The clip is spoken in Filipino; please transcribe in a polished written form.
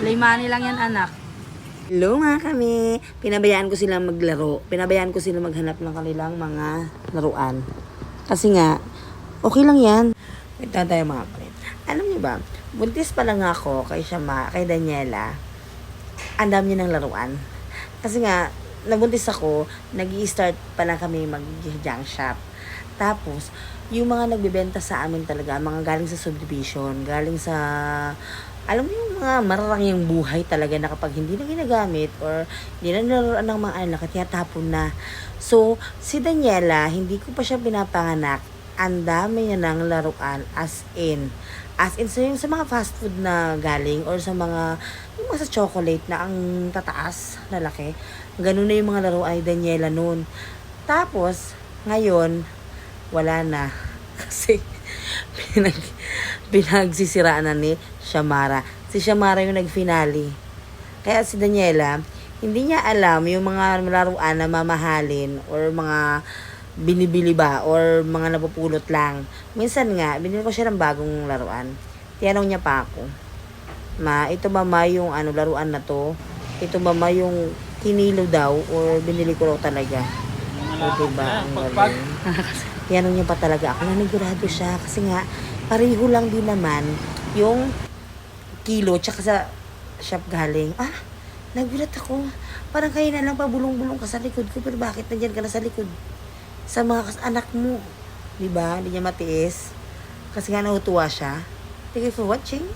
Play money lang yan, anak. Hello mga kami. Pinabayaan ko silang maglaro. Pinabayaan ko silang maghanap ng kanilang mga laruan. Kasi nga, okay lang yan. Wait na tayo mga kami. Alam niyo ba, buntis pa lang ako kay Daniela. Ang dami niya ng laruan. Kasi nga, nabuntis ako, nag-i-start pa lang kami mag-junk shop. Tapos, yung mga nagbebenta sa amin talaga, mga galing sa subdivision, galing sa, alam mo yung mga mararanging buhay talaga na kapag hindi na ginagamit or hindi na nilaruan ng mga anak, tinatapon na. So, si Daniela, hindi ko pa siya pinapanganak, ang dami niya ng laruan as in so yung sa mga fast food na galing or sa mga yung mga sa chocolate na ang tataas na laki, ganun na yung mga laruan ni Daniela noon. Tapos ngayon wala na kasi pinagsisiraan na ni Shamara. Si Shamara yung nagfinale. Kaya si Daniela, hindi niya alam yung mga laruan na mamahalin or mga binibili ba or mga napupulot lang. Minsan nga, binili ko siya ng bagong laruan. Tinanong niya pa ako, Ma, ito ba ma yung laruan na to? Ito ba ma yung kinilo daw or binili ko raw talaga? O diba? Ang galing. Tinanong niya pa talaga ako. Nanigurado siya kasi nga, pareho lang din naman yung kilo tsaka sa shop galing. Nagulat ako. Parang kayo na lang pabulong-bulong ka sa likod ko pero bakit nandyan ka na sa likod? Sa mga anak mo. Diba? Hindi niya matiis. Kasi nga nahutuwa siya. Thank you for watching.